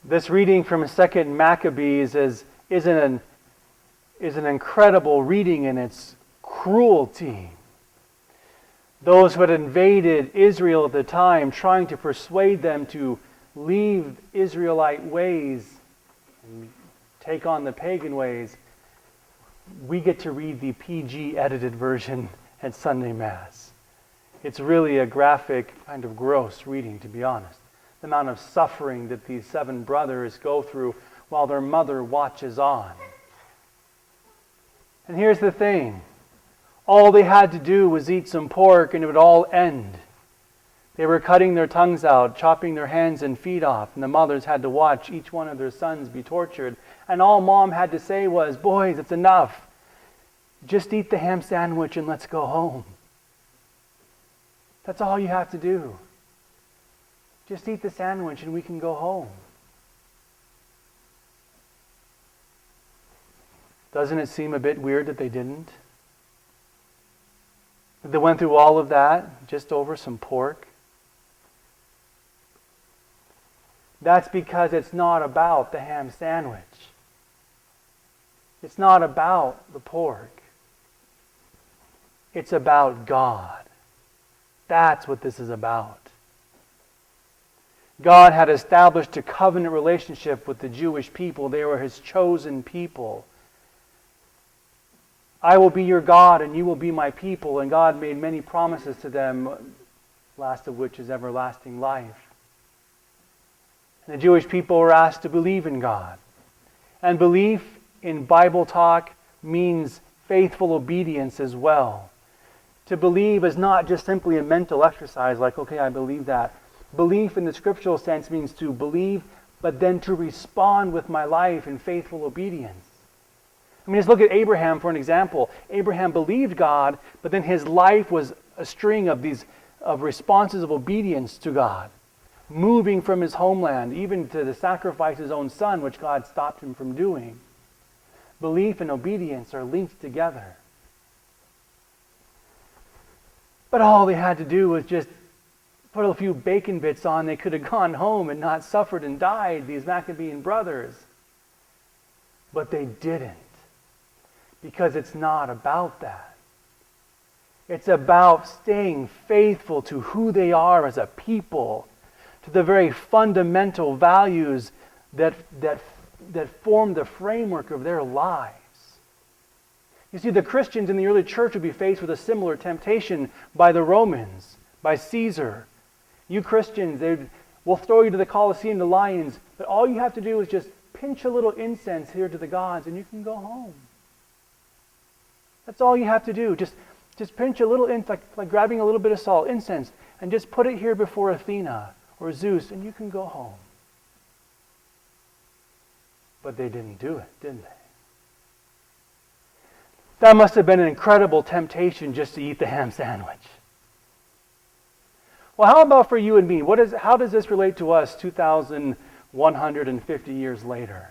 This reading from 2nd Maccabees is an incredible reading in its cruelty. Those who had invaded Israel at the time, trying to persuade them to leave Israelite ways and take on the pagan ways, we get to read the PG edited version at Sunday Mass. It's really a graphic, kind of gross reading, to be honest. The amount of suffering that these 7 brothers go through while their mother watches on. And here's the thing. All they had to do was eat some pork and it would all end. They were cutting their tongues out, chopping their hands and feet off, and the mothers had to watch each one of their sons be tortured. And all Mom had to say was, "Boys, it's enough. Just eat the ham sandwich and let's go home." That's all you have to do. Just eat the sandwich and we can go home. Doesn't it seem a bit weird that they didn't? That they went through all of that just over some pork? That's because it's not about the ham sandwich. It's not about the pork. It's about God. That's what this is about. God had established a covenant relationship with the Jewish people. They were His chosen people. I will be your God and you will be my people. And God made many promises to them, last of which is everlasting life. And the Jewish people were asked to believe in God. And belief in Bible talk means faithful obedience as well. To believe is not just simply a mental exercise like, okay, I believe that. Belief in the scriptural sense means to believe, but then to respond with my life in faithful obedience. I mean, just look at Abraham for an example. Abraham believed God, but then his life was a string of responses of obedience to God. Moving from his homeland, even to sacrifice his own son, which God stopped him from doing. Belief and obedience are linked together. But all they had to do was just put a few bacon bits on. They could have gone home and not suffered and died, these Maccabean brothers. But they didn't. Because it's not about that. It's about staying faithful to who they are as a people, to the very fundamental values that form the framework of their lives. You see, the Christians in the early church would be faced with a similar temptation by the Romans, by Caesar. You Christians, we'll throw you to the Colosseum, the lions, but all you have to do is just pinch a little incense here to the gods and you can go home. That's all you have to do. Just pinch a little incense, like grabbing a little bit of salt, incense, and just put it here before Athena or Zeus and you can go home. But they didn't do it, did they? That must have been an incredible temptation just to eat the ham sandwich. Well, how about for you and me? How does this relate to us 2,150 years later?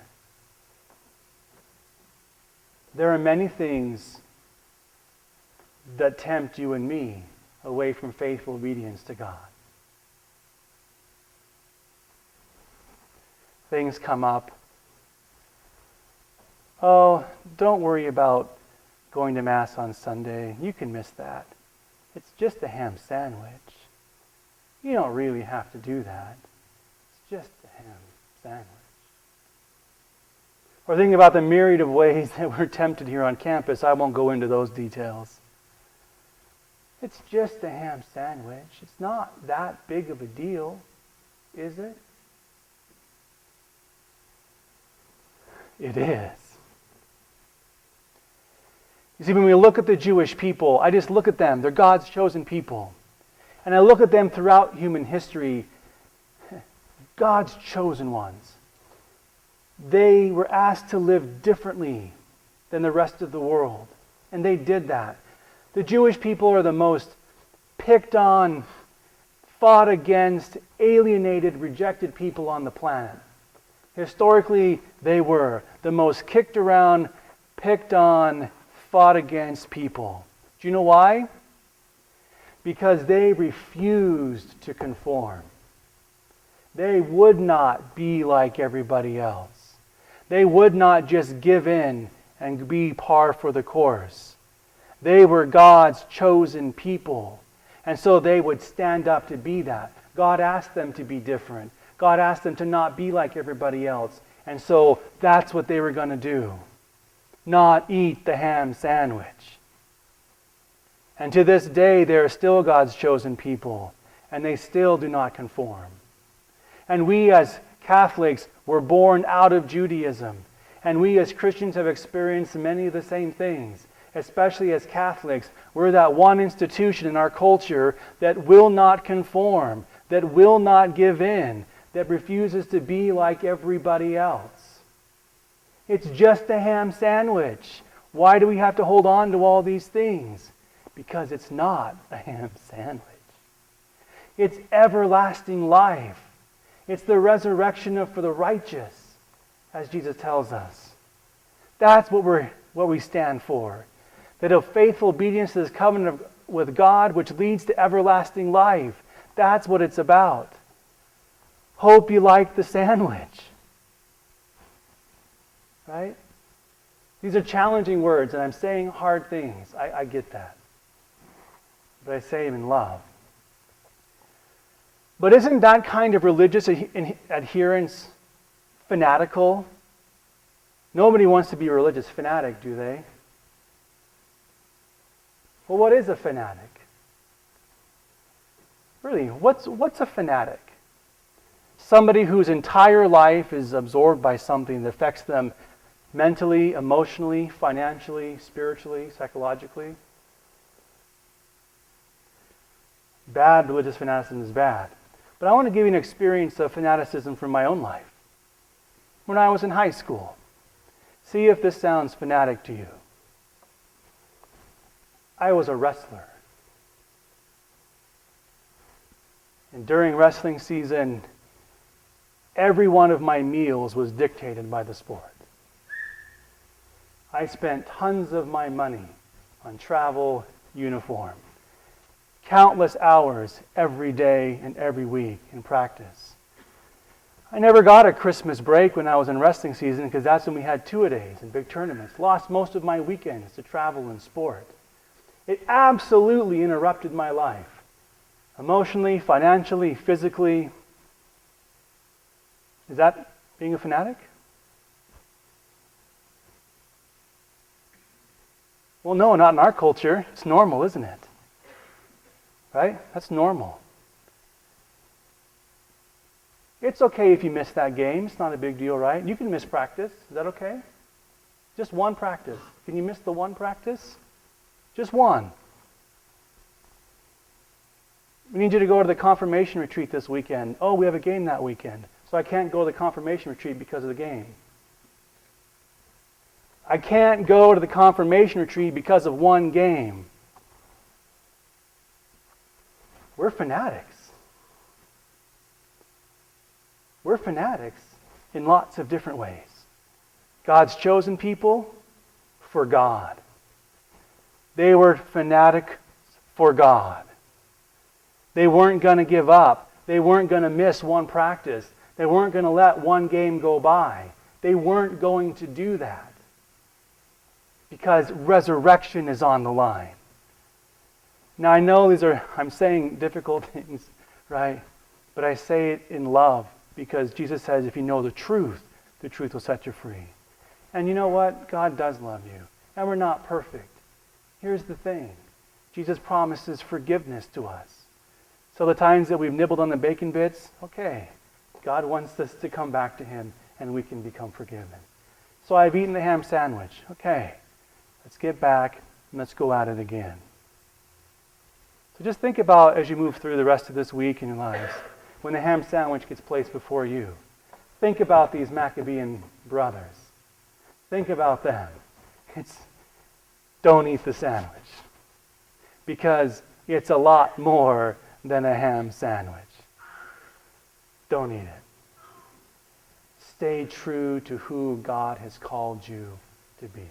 There are many things that tempt you and me away from faithful obedience to God. Things come up. Oh, don't worry about going to Mass on Sunday. You can miss that. It's just a ham sandwich. You don't really have to do that. It's just a ham sandwich. Or thinking about the myriad of ways that we're tempted here on campus. I won't go into those details. It's just a ham sandwich. It's not that big of a deal, is it? It is. You see, when we look at the Jewish people, I just look at them. They're God's chosen people. And I look at them throughout human history, God's chosen ones. They were asked to live differently than the rest of the world. And they did that. The Jewish people are the most picked on, fought against, alienated, rejected people on the planet. Historically, they were the most kicked around, picked on, fought against people. Do you know why? Because they refused to conform. They would not be like everybody else. They would not just give in and be par for the course. They were God's chosen people. And so they would stand up to be that. God asked them to be different. God asked them to not be like everybody else. And so that's what they were going to do. Not eat the ham sandwich. And to this day, they are still God's chosen people. And they still do not conform. And we as Catholics were born out of Judaism. And we as Christians have experienced many of the same things. Especially as Catholics, we're that one institution in our culture that will not conform, that will not give in, that refuses to be like everybody else. It's just a ham sandwich. Why do we have to hold on to all these things? Because it's not a ham sandwich. It's everlasting life. It's the resurrection for the righteous, as Jesus tells us. That's what we stand for. That a faithful obedience to this covenant with God, which leads to everlasting life. That's what it's about. Hope you like the sandwich. Right? These are challenging words, and I'm saying hard things. I get that. But I say them in love. But isn't that kind of religious adherence fanatical? Nobody wants to be a religious fanatic, do they? Well, what is a fanatic? Really, what's a fanatic? Somebody whose entire life is absorbed by something that affects them mentally, emotionally, financially, spiritually, psychologically. Bad religious fanaticism is bad. But I want to give you an experience of fanaticism from my own life. When I was in high school. See if this sounds fanatic to you. I was a wrestler. And during wrestling season, every one of my meals was dictated by the sport. I spent tons of my money on travel, uniform. Countless hours every day and every week in practice. I never got a Christmas break when I was in wrestling season because that's when we had two-a-days and big tournaments. Lost most of my weekends to travel and sport. It absolutely interrupted my life. Emotionally, financially, physically. Is that being a fanatic? Well, no, not in our culture. It's normal, isn't it? Right? That's normal. It's okay if you miss that game. It's not a big deal, right? You can miss practice. Is that okay? Just one practice. Can you miss the one practice? Just one. We need you to go to the confirmation retreat this weekend. Oh, we have a game that weekend. So I can't go to the confirmation retreat because of the game. I can't go to the confirmation retreat because of one game. We're fanatics. We're fanatics in lots of different ways. God's chosen people for God. They were fanatics for God. They weren't going to give up. They weren't going to miss one practice. They weren't going to let one game go by. They weren't going to do that. Because resurrection is on the line. Now I know I'm saying difficult things, right? But I say it in love because Jesus says if you know the truth will set you free. And you know what? God does love you. And we're not perfect. Here's the thing. Jesus promises forgiveness to us. So the times that we've nibbled on the bacon bits, okay, God wants us to come back to Him and we can become forgiven. So I've eaten the ham sandwich. Okay, let's get back and let's go at it again. So just think about as you move through the rest of this week in your lives, when the ham sandwich gets placed before you, think about these Maccabean brothers. Think about them. Don't eat the sandwich. Because it's a lot more than a ham sandwich. Don't eat it. Stay true to who God has called you to be.